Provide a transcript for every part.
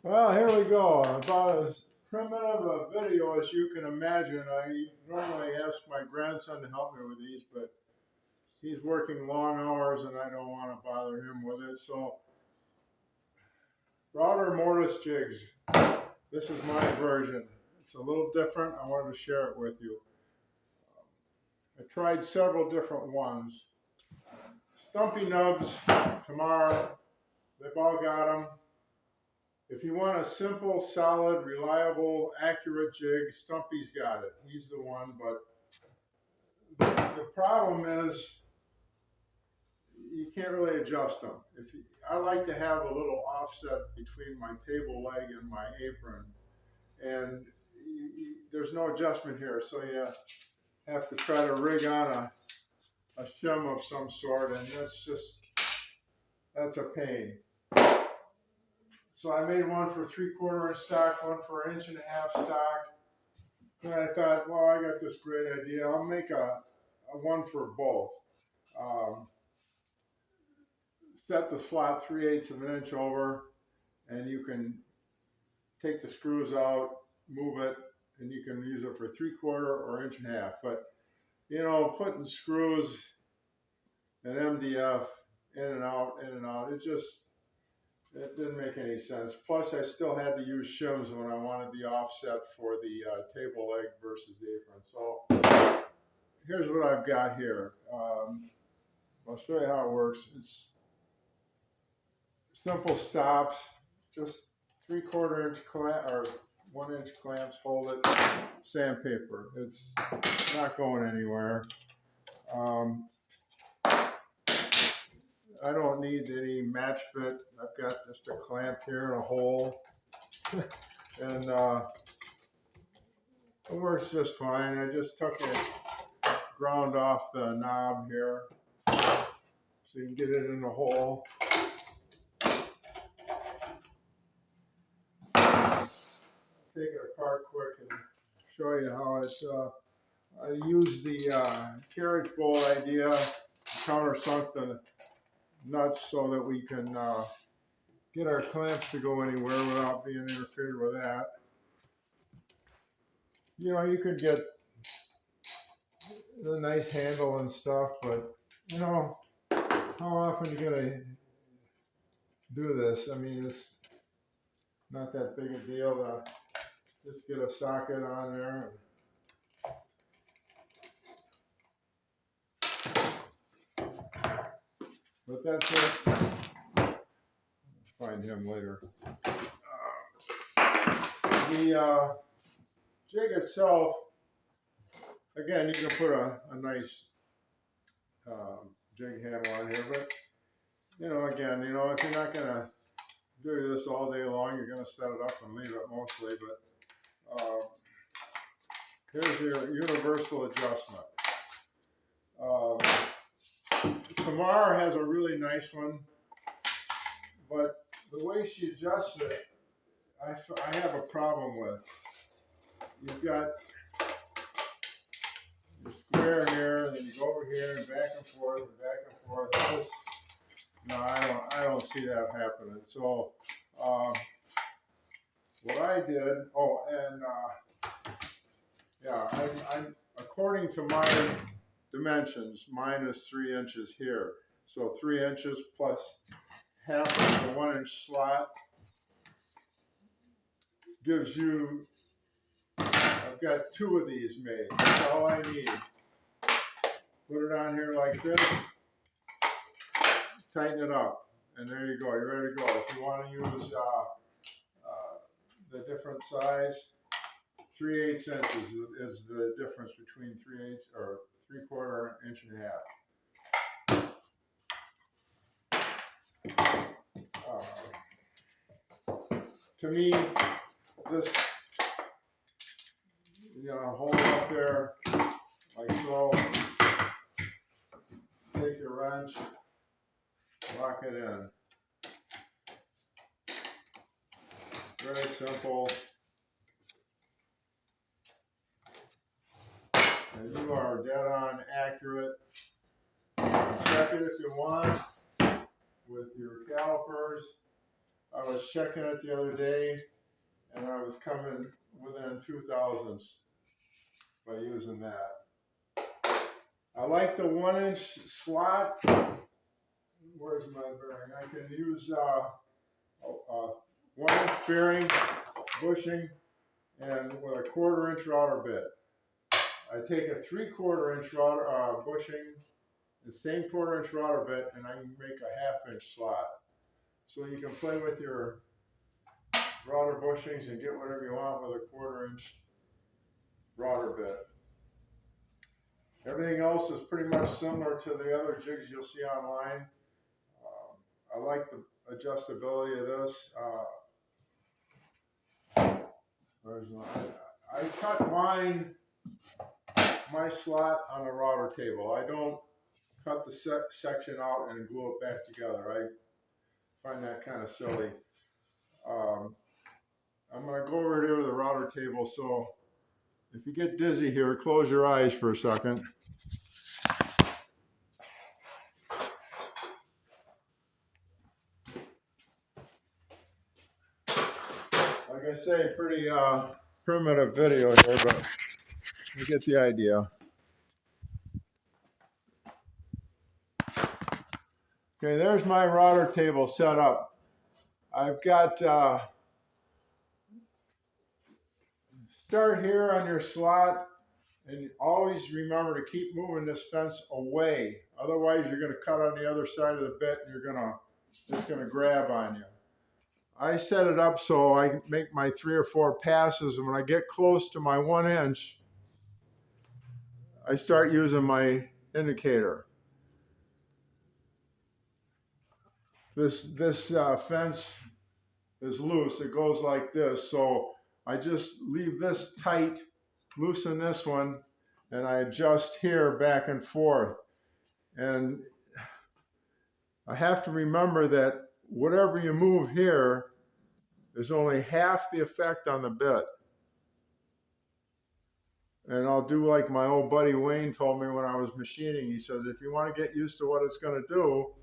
Well, here we go. About as primitive a video as you can imagine. I normally ask my grandson to help me with these, but he's working long hours and I don't want to bother him with it. So, router mortise jigs. This is my version. It's a little different. I wanted to share it with you. I tried several different ones. Stumpy nubs, tomorrow. They've all got them. If you want a simple, solid, reliable, accurate jig, Stumpy's got it. He's the one, but the problem is you can't really adjust them. I like to have a little offset between my table leg and my apron, and there's no adjustment here, so you have to try to rig on a shim of some sort, and that's a pain. So I made one for 3/4 inch stock, one for 1.5 inch stock. And I thought, well, I got this great idea. I'll make a one for both. Set the slot 3/8 of an inch over, and you can take the screws out, move it, and you can use it for 3/4 or 1.5 inch. But you know, putting screws and MDF in and out, it didn't make any sense. Plus, I still had to use shims when I wanted the offset for the table leg versus the apron. So here's what I've got here. I'll show you how it works. It's simple stops, just 3/4 inch clamp or 1 inch clamps. Hold it, sandpaper. It's not going anywhere. I don't need any match fit. I've got just a clamp here and a hole, and it works just fine. I just took it, ground off the knob here, so you can get it in the hole. Take it apart quick and show you how it. I use the carriage bolt idea to countersunk the nuts so that we can get our clamps to go anywhere without being interfered with that. You know, you could get a nice handle and stuff, but you know, how often are you gonna do this? I mean, it's not that big a deal to just get a socket on there. But that's it. Find him later. The jig itself, again, you can put a nice jig handle on here, but you know, again, you know, if you're not gonna do this all day long, you're gonna set it up and leave it mostly. But here's your universal adjustment. Tamar has a really nice one, but the way she adjusts it, I have a problem with. You've got your square here, and then you go over here and back and forth and back and forth. No, I don't see that happening. So what I did, yeah, I'm according to my dimensions, mine is 3 inches here. So 3 inches plus half of the 1 inch slot gives you, I've got 2 of these made. That's all I need. Put it on here like this, tighten it up, and there you go. You're ready to go. If you want to use the different size, 3/8 inches is the difference between 3/8 or 3/4 inch and a half. To me, this, you know, hold it up there like so. Take your wrench, lock it in. Very simple. And you are dead on accurate. Check it if you want with your calipers. I was checking it the other day, and I was coming within 2 thousandths by using that. I like the 1-inch slot. Where's my bearing? I can use 1-inch bearing bushing and with a 1/4 inch router bit. I take a 3/4 inch router bushing, the same 1/4 inch router bit, and I can make a 1/2 inch slot. So you can play with your router bushings and get whatever you want with a 1/4 inch router bit. Everything else is pretty much similar to the other jigs you'll see online. I like the adjustability of this. I cut my slot on a router table. I don't cut the section out and glue it back together. I find that kind of silly. I'm going to go over here to the router table, so if you get dizzy here, close your eyes for a second. Like I say, pretty primitive video here, but you get the idea. Okay, there's my router table set up. I've got start here on your slot, and always remember to keep moving this fence away. Otherwise, you're going to cut on the other side of the bit, and it's going to grab on you. I set it up so I make my 3 or 4 passes, and when I get close to my 1 inch, I start using my indicator. This fence is loose. It goes like this, so I just leave this tight, loosen this one, and I adjust here back and forth. And I have to remember that whatever you move here is only half the effect on the bit. And I'll do like my old buddy Wayne told me when I was machining. He says, if you want to get used to what it's going to do,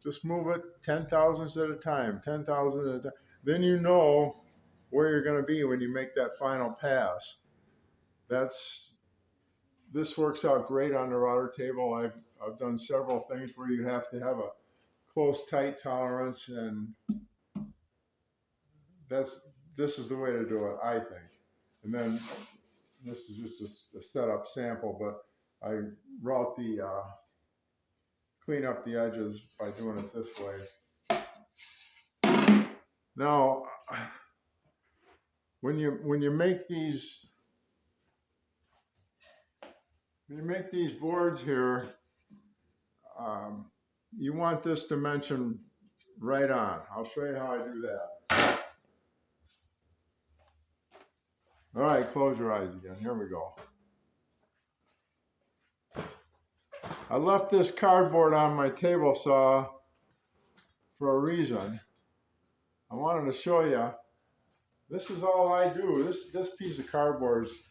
just move it 10 thousandths at a time, 10 thousandths at a time. Then you know where you're going to be when you make that final pass. This works out great on the router table. I've done several things where you have to have a close, tight tolerance, and this is the way to do it, I think. And then this is just a setup sample, but I route the clean up the edges by doing it this way. Now, when you make these boards here, you want this dimension right on. I'll show you how I do that. All right, close your eyes again. Here we go. I left this cardboard on my table saw for a reason. I wanted to show you. This is all I do. This piece of cardboard is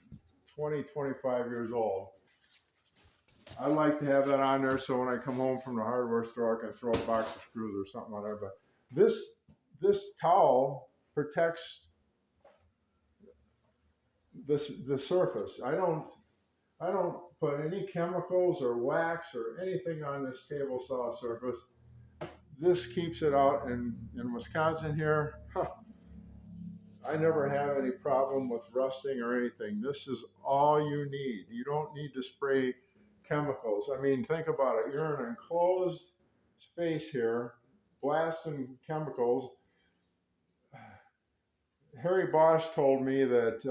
20, 25 years old. I like to have that on there so when I come home from the hardware store, I can throw a box of screws or something on there. But this towel protects the surface. I don't put any chemicals or wax or anything on this table saw surface. This keeps it out. In Wisconsin here, I never have any problem with rusting or anything. This is all you need. You don't need to spray chemicals. I mean, think about it. You're in an enclosed space here, blasting chemicals. Harry Bosch told me that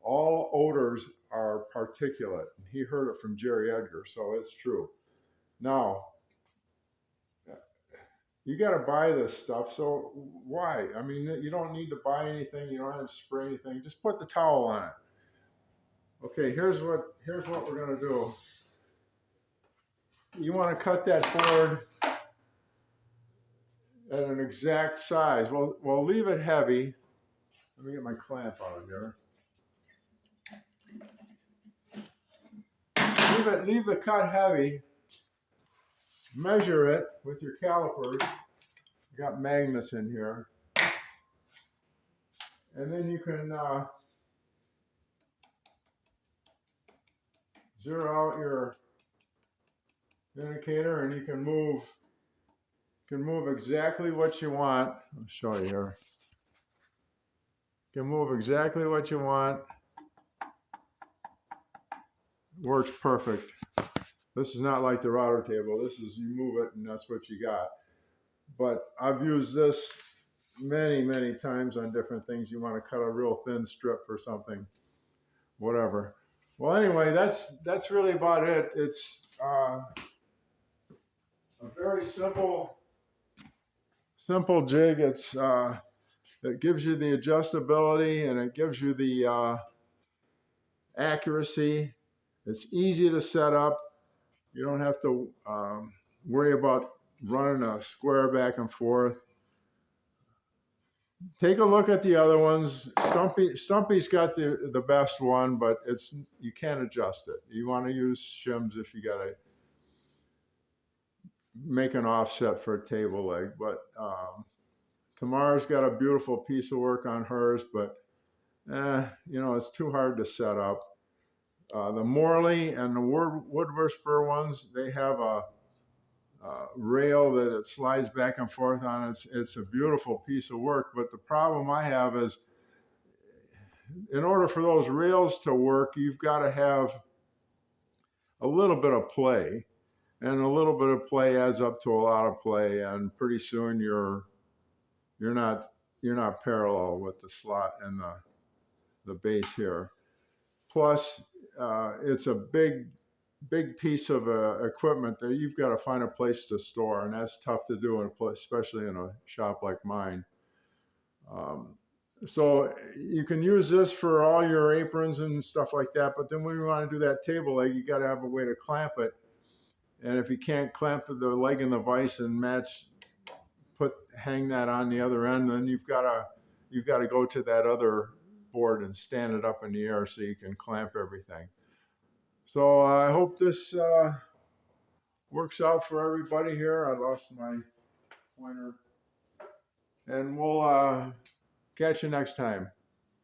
all odors are particulate. He heard it from Jerry Edgar, so it's true. Now, you got to buy this stuff, so why? I mean, you don't need to buy anything. You don't have to spray anything. Just put the towel on it. Okay, here's what we're going to do. You want to cut that board at an exact size. Well, leave it heavy. Let me get my clamp out of here. Leave the cut heavy. Measure it with your calipers. got magnets in here. And then you can zero out your indicator, and you can move exactly what you want. I'll show you here. You can move exactly what you want. Works perfect. This is not like the router table. This is, you move it and that's what you got. But I've used this many times on different things. You want to cut a real thin strip for something, whatever. Well, anyway, that's really about it. It's a very simple jig. It gives you the adjustability and it gives you the accuracy. It's easy to set up. You don't have to worry about running a square back and forth. Take a look at the other ones. Stumpy's got the best one, but you can't adjust it. You want to use shims if you got to make an offset for a table leg. But Tamara's got a beautiful piece of work on hers, but you know, it's too hard to set up. The Morley and the Wood Whisperer ones, they have a rail that it slides back and forth on. It's a beautiful piece of work, but the problem I have is, in order for those rails to work, you've got to have a little bit of play, and a little bit of play adds up to a lot of play, and pretty soon you're not parallel with the slot and the base here. Plus, it's a big piece of equipment that you've got to find a place to store, and that's tough to do, especially in a shop like mine. So you can use this for all your aprons and stuff like that, but then when you want to do that table leg, you got to have a way to clamp it. And if you can't clamp the leg in the vise and hang that on the other end, then you've got to go to that other board and stand it up in the air so you can clamp everything. So I hope this works out for everybody here. I lost my pointer. And we'll catch you next time.